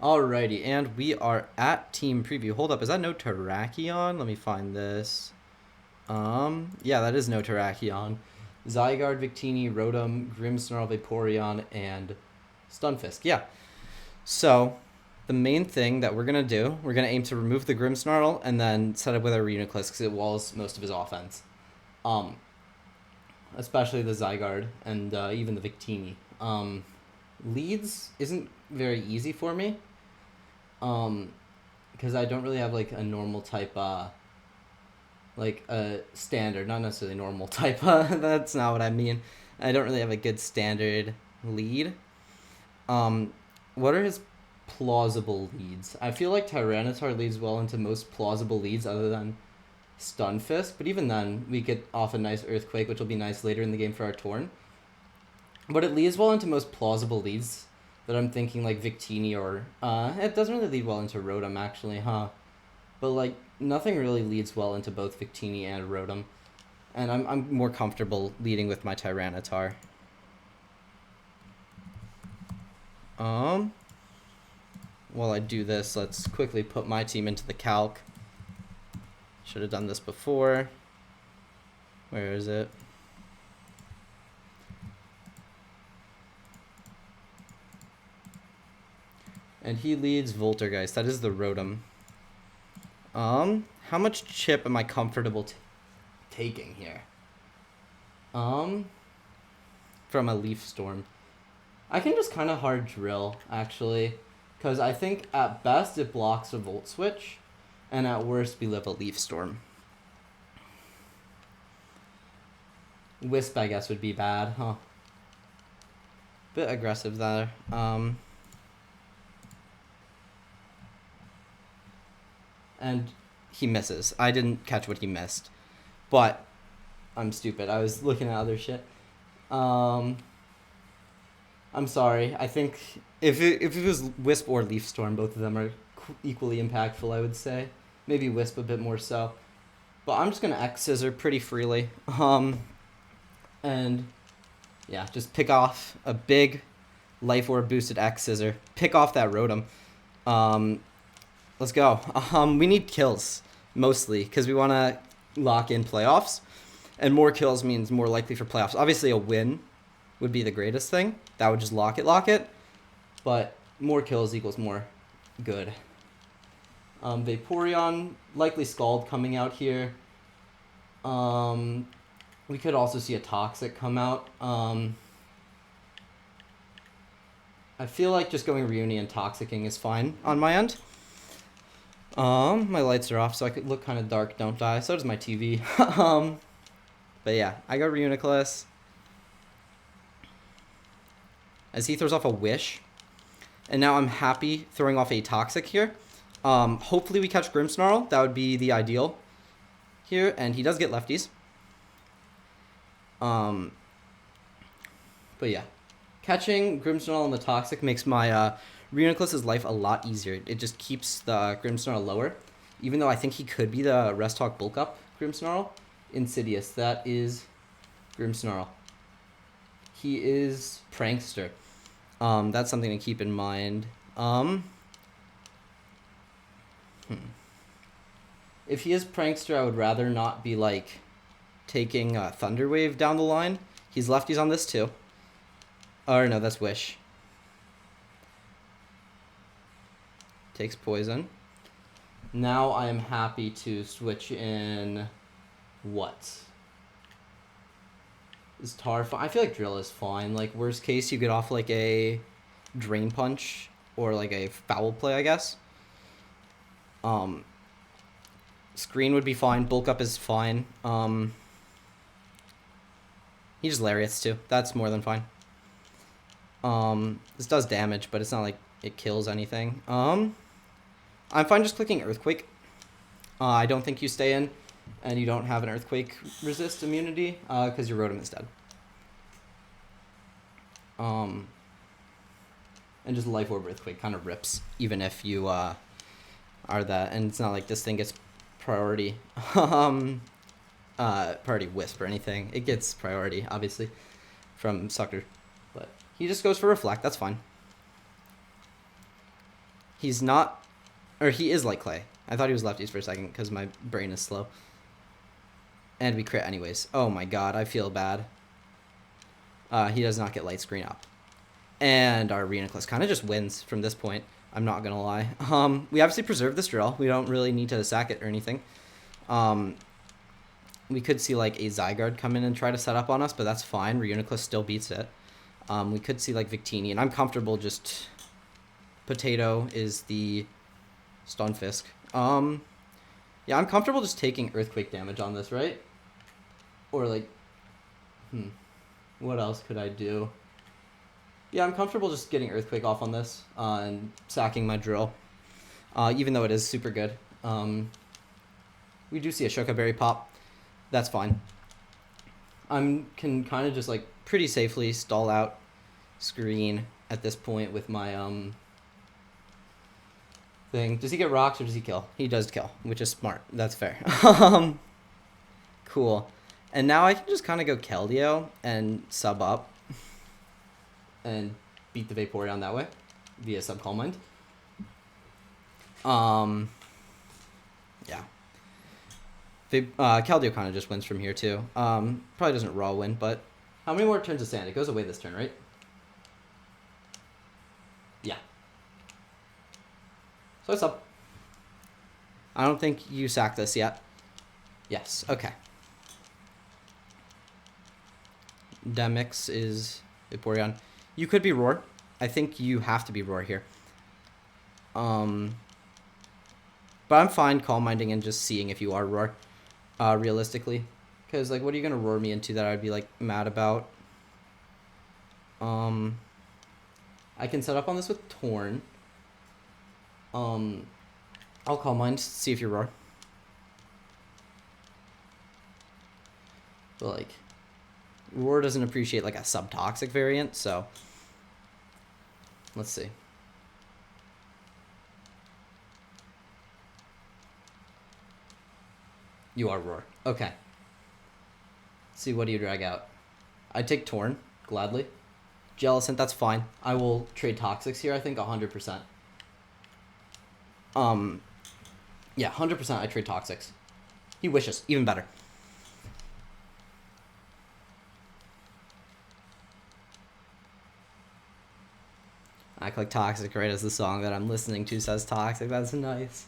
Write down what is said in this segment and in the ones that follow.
Alrighty, and we are at team preview. Hold up, is that no Terrakion? Let me find this. Yeah, that is no Terrakion. ZYGARDE, Victini, Rotom, Grimmsnarl, Vaporeon, and Stunfisk. Yeah. So, the main thing that we're going to do, we're going to aim to remove the Grimmsnarl and then set up with our Reuniclus because it walls most of his offense. Especially the ZYGARDE and even the Victini. Leads isn't very easy for me. Because I don't really have like a normal type, like a standard, not necessarily normal type. That's not what I mean. I don't really have a good standard lead. What are his plausible leads? I feel like Tyranitar leads well into most plausible leads other than Stunfisk, but even then, we get off a nice Earthquake, which will be nice later in the game for our Torn. But it leads well into most plausible leads that I'm thinking, like Victini or... it doesn't really lead well into Rotom, actually, huh? But, like, nothing really leads well into both Victini and Rotom. And I'm more comfortable leading with my Tyranitar. While I do this, let's quickly put my team into the calc. Should have done this before. Where is it? And he leads Voltergeist. That is the Rotom. How much chip am I comfortable taking here? From a Leaf Storm. I can just kind of hard drill, actually. Because I think at best it blocks a Volt Switch. And at worst we live a Leaf Storm. Wisp, I guess, would be bad, huh? Bit aggressive there. And he misses. I didn't catch what he missed. But I'm stupid. I was looking at other shit. I'm sorry. I think if it was Wisp or Leaf Storm, both of them are equally impactful, I would say. Maybe Wisp a bit more so. But I'm just going to X Scissor pretty freely. And yeah, just pick off a big Life Orb boosted X Scissor. Pick off that Rotom. Let's go. We need kills, mostly, because we want to lock in playoffs. And more kills means more likely for playoffs. Obviously, a win would be the greatest thing. That would just lock it. But more kills equals more good. Vaporeon, likely Scald coming out here. We could also see a Toxic come out. I feel like just going Reunion Toxicking is fine on my end. My lights are off, so I could look kind of dark, don't die. So does my TV. But yeah, I got Reuniclus. As he throws off a Wish. And now I'm happy throwing off a Toxic here. Hopefully we catch Grimmsnarl. That would be the ideal here. And he does get lefties. But yeah. Catching Grimmsnarl on the Toxic makes my Reuniclus' life a lot easier. It just keeps the Grimmsnarl lower. Even though I think he could be the Rest Talk Bulk Up Grimmsnarl. Insidious. That is Grimmsnarl. He is Prankster. That's something to keep in mind. If he is Prankster, I would rather not be, like, taking Thunder Wave down the line. He's lefties on this, too. Or, no, that's Wish. Takes Poison. Now I am happy to switch in... What? Is Tar fine? I feel like Drill is fine. Like, worst case, you get off, like, a Drain Punch. Or, like, a Foul Play, I guess. Screen would be fine. Bulk Up is fine. He just Lariats, too. That's more than fine. This does damage, but it's not like it kills anything. I'm fine just clicking Earthquake. I don't think you stay in. And you don't have an Earthquake resist immunity, because your Rotom is dead. And just Life Orb Earthquake kind of rips, even if you are that. And it's not like this thing gets priority, priority Wisp or anything. It gets priority, obviously, from Sucker. But he just goes for Reflect, that's fine. He's not, or he is like Clay. I thought he was lefties for a second because my brain is slow. And we crit anyways. Oh my god, I feel bad. He does not get light screen up. And our Reuniclus kind of just wins from this point. I'm not going to lie. We obviously preserve this drill. We don't really need to sack it or anything. We could see like a ZYGARDE come in and try to set up on us, but that's fine. Reuniclus still beats it. We could see like Victini, and I'm comfortable just... Potato is the Stunfisk. Yeah, I'm comfortable just taking Earthquake damage on this, right? Or like... What else could I do? Yeah, I'm comfortable just getting Earthquake off on this and sacking my drill. Even though it is super good. We do see a Shuka Berry pop. That's fine. I can kind of just like pretty safely stall out screen at this point with my thing. Does he get rocks or does he kill? He does kill, which is smart. That's fair. Cool. And now I can just kind of go Keldeo and sub up and beat the Vaporeon that way via sub Calm Mind. Yeah. Keldeo kind of just wins from here too. Probably doesn't raw win, but how many more turns of sand? It goes away this turn, right? Yeah. So it's up. I don't think you sack this yet. Yes, okay. Demix is Vaporeon. You could be Roar. I think you have to be Roar here. But I'm fine Calm Minding and just seeing if you are Roar, realistically. Because, like, what are you going to Roar me into that I'd be, like, mad about? I can set up on this with Torn. I'll Calm Mind, see if you Roar. But, like, Roar doesn't appreciate, like, a Subtoxic variant, so... Let's see. You are Roar. Okay. Let's see, what do you drag out? I take Torn, gladly. Jellicent, that's fine. I will trade Toxics here, I think, 100%. Yeah, 100% I trade Toxics. He wishes, even better. Act Like Toxic, right, as the song that I'm listening to says Toxic. That's nice.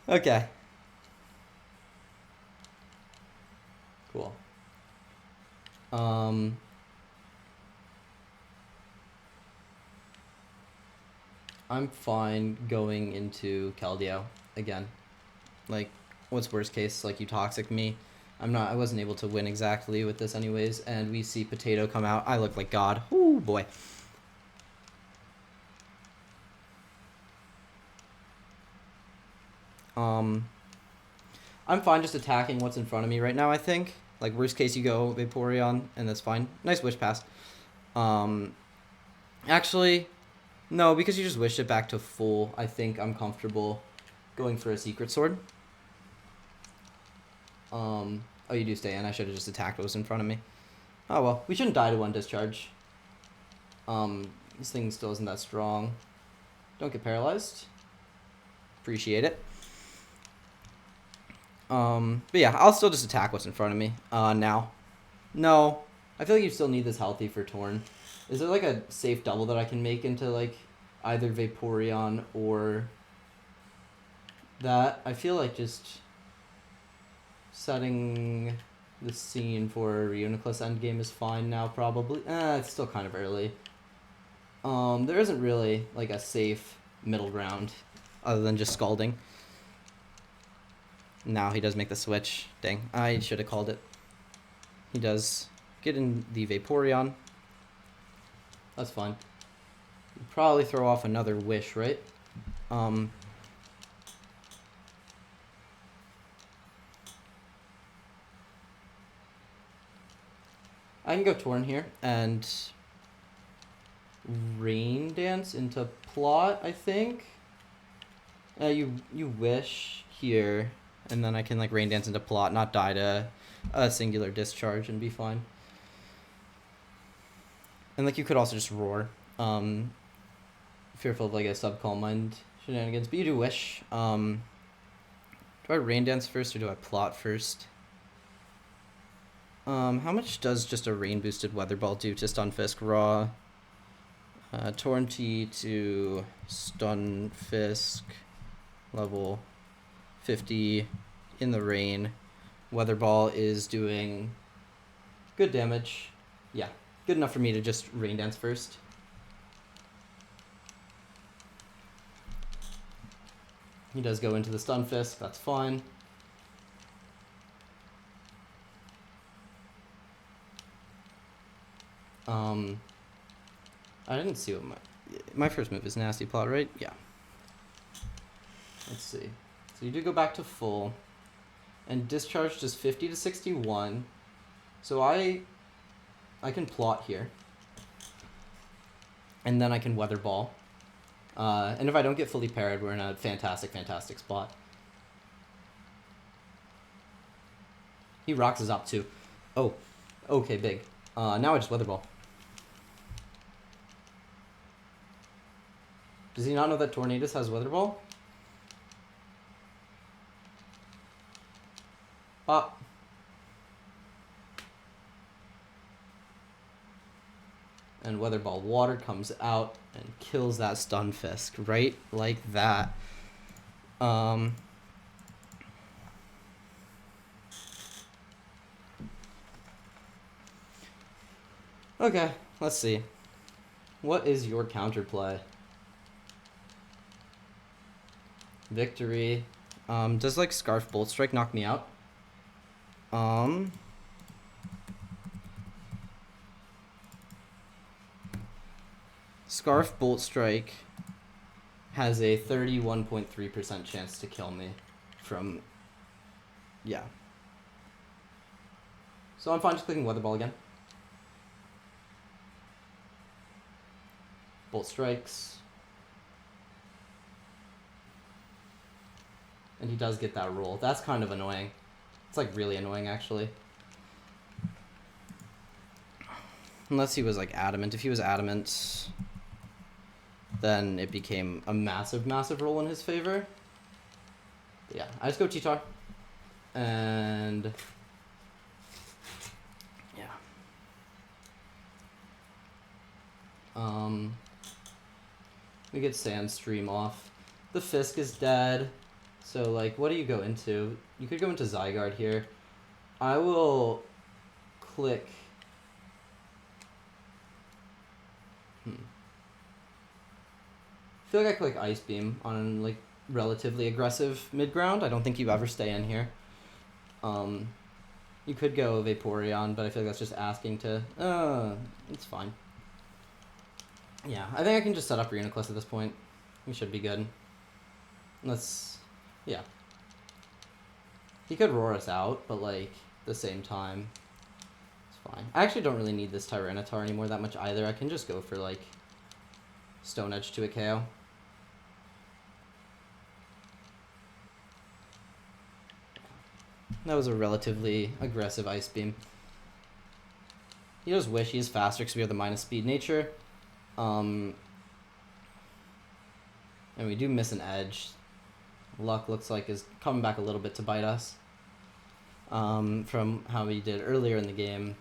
Okay. Cool. I'm fine going into Keldeo again. Like, what's worst case? Like, you Toxic me. I wasn't able to win exactly with this anyways, and we see Potato come out. I look like God. Ooh, boy. I'm fine just attacking what's in front of me right now, I think. Like, worst case, you go Vaporeon, and that's fine. Nice Wish Pass. Actually, no, because you just wished it back to full, I think I'm comfortable going for a Secret Sword. Oh, you do stay in. I should have just attacked what was in front of me. Oh, well. We shouldn't die to one discharge. This thing still isn't that strong. Don't get paralyzed. Appreciate it. But yeah, I'll still just attack what's in front of me. Now. No. I feel like you still need this healthy for Torn. Is there, like, a safe double that I can make into, like, either Vaporeon or that? I feel like just... setting the scene for Reuniclus endgame is fine now, probably. It's still kind of early. There isn't really, like, a safe middle ground other than just Scalding. Now he does make the switch. Dang, I should have called it. He does get in the Vaporeon. That's fine. You'd probably throw off another Wish, right? I can go Torn here and Rain Dance into Plot, I think. You Wish here, and then I can, like, Rain Dance into Plot, not die to a singular discharge and be fine. And, like, you could also just Roar. fearful of like a sub-calm mind shenanigans, but you do wish. Do I rain dance first or do I plot first? How much does just a rain boosted weather ball do to stun Fisk raw? Torrenty to stun Fisk level 50 in the rain. Weather ball is doing good damage. Yeah, good enough for me to just rain dance first. He does go into the stun Fisk, that's fine. I didn't see what my first move is nasty plot, right? Yeah. Let's see. So you do go back to full, and discharge does 50 to 61. So I can plot here, and then I can weather ball. And if I don't get fully parried, we're in a fantastic spot. He rocks us up too. Oh, okay, big. Now I just weather ball. Does he not know that Tornadus has weather ball? And weather ball water comes out and kills that stun Fisk right like that. Okay, let's see. What is your counterplay? Victory. Does like Scarf Bolt Strike knock me out? Scarf Bolt Strike has a 31.3% chance to kill me from, yeah. So I'm fine just clicking Weather Ball again. Bolt Strikes. And he does get that roll. That's kind of annoying. It's like really annoying actually. Unless he was like adamant. If he was adamant, then it became a massive roll in his favor. But yeah, I just go T-Tar. And yeah. We get Sandstream off. The Fisk is dead. So like, what do you go into? You could go into ZYGARDE here. I will click. I feel like I click Ice Beam on like relatively aggressive mid ground. I don't think you ever stay in here. You could go Vaporeon, but I feel like that's just asking to. It's fine. Yeah, I think I can just set up Reuniclus at this point. We should be good. Yeah. He could roar us out, but like at the same time, it's fine. I actually don't really need this Tyranitar anymore that much either. I can just go for like Stone Edge to a KO. That was a relatively aggressive Ice Beam. He does Wish. He is faster because we have the minus speed nature. And we do miss an edge. Luck looks like is coming back a little bit to bite us. From how we did earlier in the game.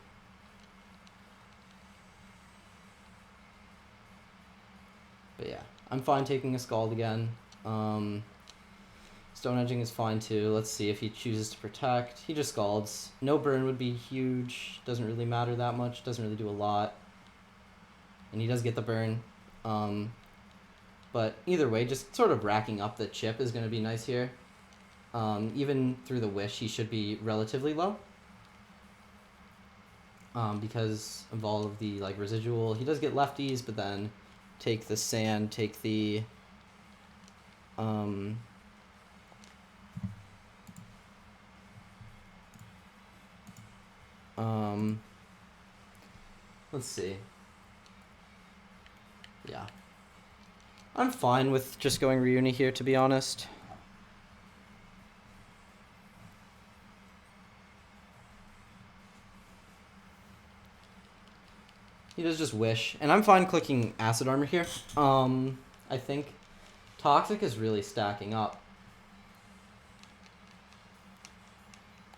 But yeah, I'm fine taking a Scald again. Stone Edging is fine too. Let's see if he chooses to protect. He just Scalds. No burn would be huge. Doesn't really matter that much. Doesn't really do a lot. And he does get the burn. But either way, just sort of racking up the chip is going to be nice here. Even through the Wish, he should be relatively low. Because of all of the like residual. He does get lefties, but then take the sand, take the... let's see. Yeah. I'm fine with just going Reuni here, to be honest. He does just Wish. And I'm fine clicking Acid Armor here. I I think Toxic is really stacking up.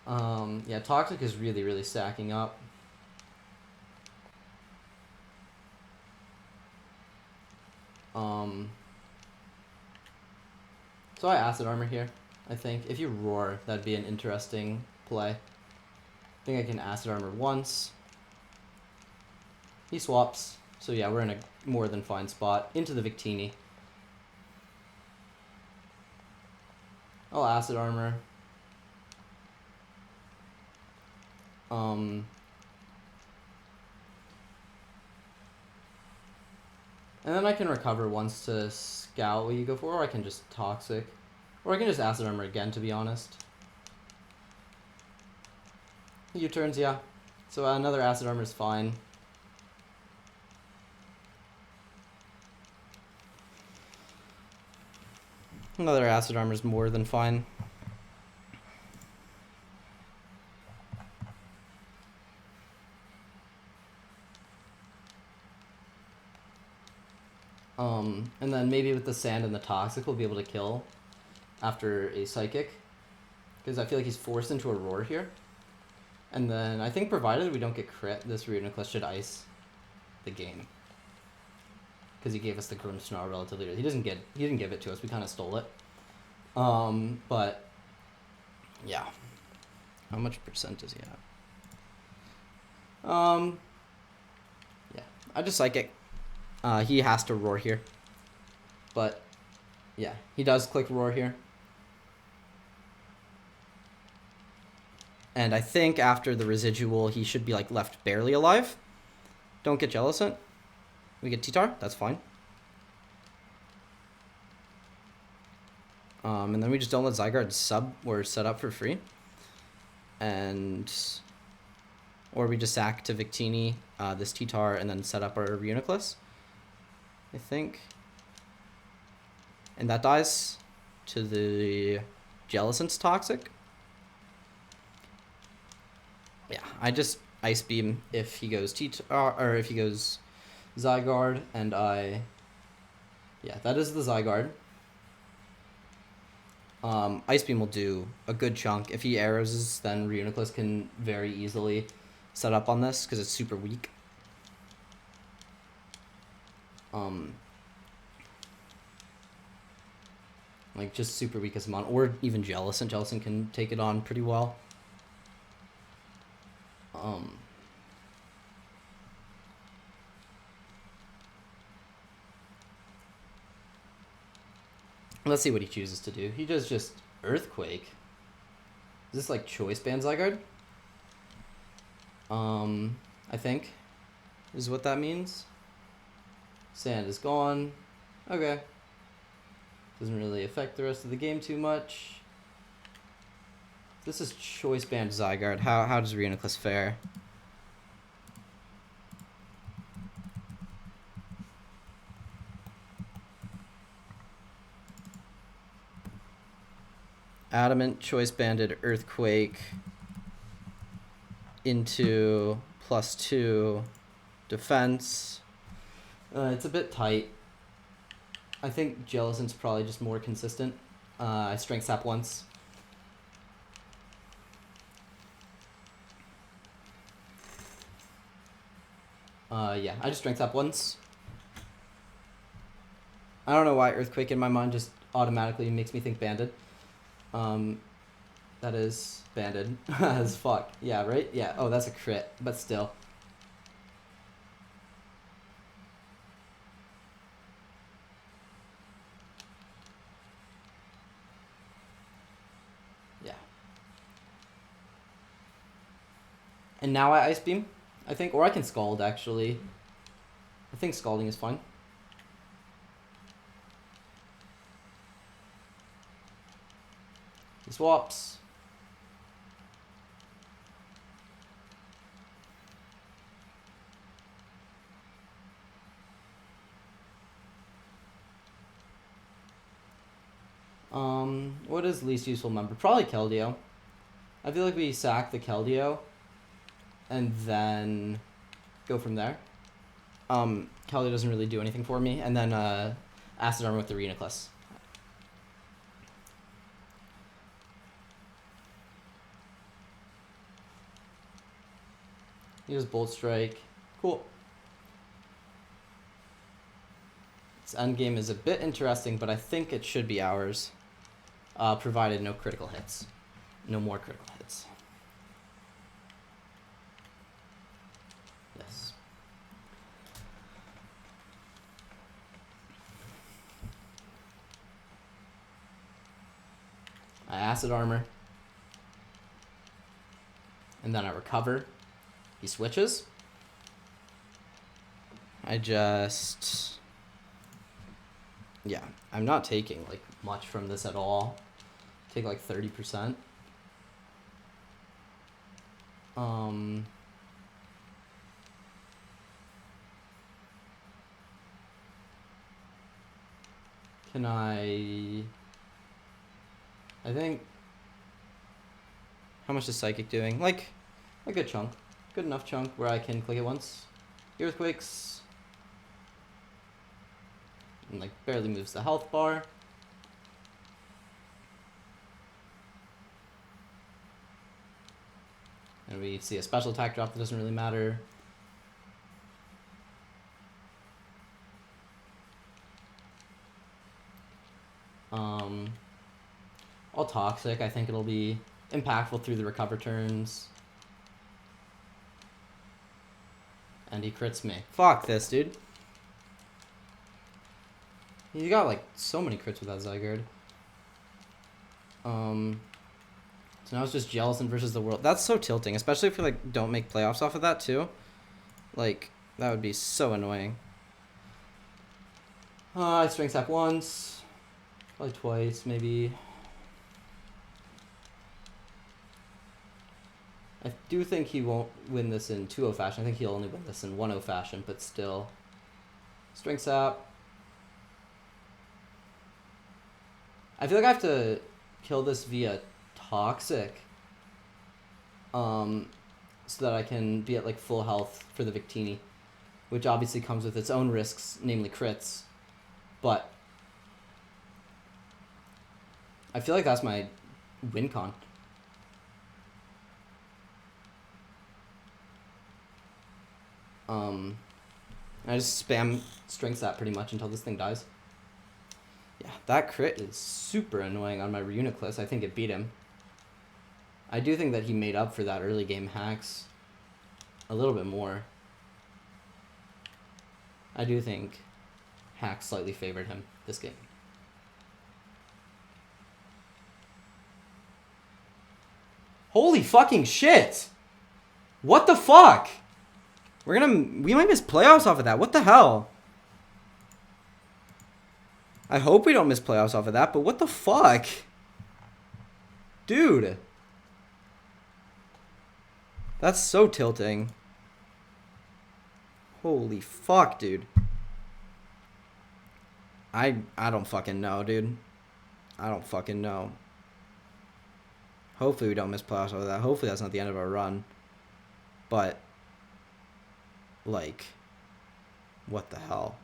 Yeah, Toxic is really, really stacking up. So I Acid Armor here, I think. If you Roar, that'd be an interesting play. I think I can Acid Armor once. He swaps. So yeah, we're in a more than fine spot. Into the Victini. I'll Acid Armor. And then I can recover once to scout what you go for, or I can just Toxic. Or I can just Acid Armor again, to be honest. U-turns, yeah. So another Acid Armor is fine. Another Acid Armor is more than fine. And then maybe with the Sand and the Toxic, we'll be able to kill after a Psychic. Because I feel like he's forced into a Roar here. And then I think provided we don't get crit, this Reuniclus should ice the game. Because he gave us the Grimmsnarl relatively early. He didn't give it to us, we kind of stole it. But yeah. How much percent does he have? Yeah. I just Psychic. He has to Roar here. But yeah, he does click Roar here. And I think after the residual, he should be like left barely alive. Don't get Jellicent. We get T-Tar, that's fine. And then we just don't let ZYGARDE sub or set up for free. And or we just sack to Victini, this T-Tar, and then set up our Reuniclus, I think. And that dies to the Jellicent's Toxic. Yeah, I just Ice Beam if he goes or if he goes ZYGARDE, and yeah, that is the ZYGARDE. Ice Beam will do a good chunk. If he arrows, then Reuniclus can very easily set up on this because it's super weak. Like just super weak as a mon, or even Jellicent. Jellicent can take it on pretty well. Let's see what he chooses to do. He does just Earthquake. Is this like Choice Band ZYGARDE? I think is what that means. Sand is gone. Okay. Doesn't really affect the rest of the game too much. This is Choice Band ZYGARDE. How does Reuniclus fare? Adamant, Choice Banded, Earthquake into +2 defense. It's a bit tight. I think Jellicent's probably just more consistent. I Strength Sap once. Yeah, I just Strength Sap once. I don't know why Earthquake in my mind just automatically makes me think Banded. That is Banded as fuck. Yeah, right? Yeah. Oh, that's a crit, but still. Yeah. And now I Ice Beam, I think, or I can Scald actually. I think Scalding is fine. He swaps. What is least useful member? Probably Keldeo. I feel like we sack the Keldeo and then go from there. Keldeo doesn't really do anything for me, and then Acid Armor with the Reuniclus. Use Bolt Strike. Cool. This endgame is a bit interesting, but I think it should be ours. Provided no critical hits. No more critical hits. Yes. I Acid Armor. And then I recover. He switches. I just... Yeah, I'm not taking, like, much from this at all. Take, like, 30%. Can I think... How much is Psychic doing? Like, a good chunk. Good enough chunk where I can click it once. Earthquakes. And, like, barely moves the health bar. And we see a special attack drop that doesn't really matter. All Toxic. I think it'll be impactful through the recover turns. And he crits me. Fuck this, dude. You got, like, so many crits with that ZYGARDE. So now it's just Jellicent versus the world. That's so tilting, especially if you, like, don't make playoffs off of that, too. Like, that would be so annoying. I Strength Sap once. Probably twice, maybe. I do think he won't win this in 2-0 fashion. I think he'll only win this in 1-0 fashion, but still. Strength Sap. I feel like I have to kill this via Toxic. So that I can be at, like, full health for the Victini. Which obviously comes with its own risks, namely crits. But I feel like that's my win con. I just spam Strength Sap pretty much until this thing dies. Yeah, that crit is super annoying on my Reuniclus. I think it beat him. I do think that he made up for that early game hacks a little bit more. I do think hacks slightly favored him this game. Holy fucking shit! What the fuck? We might miss playoffs off of that. What the hell? I hope we don't miss playoffs off of that, but what the fuck? Dude. That's so tilting. Holy fuck, dude. I don't fucking know, dude. I don't fucking know. Hopefully we don't miss playoffs off of that. Hopefully that's not the end of our run. But, like, what the hell?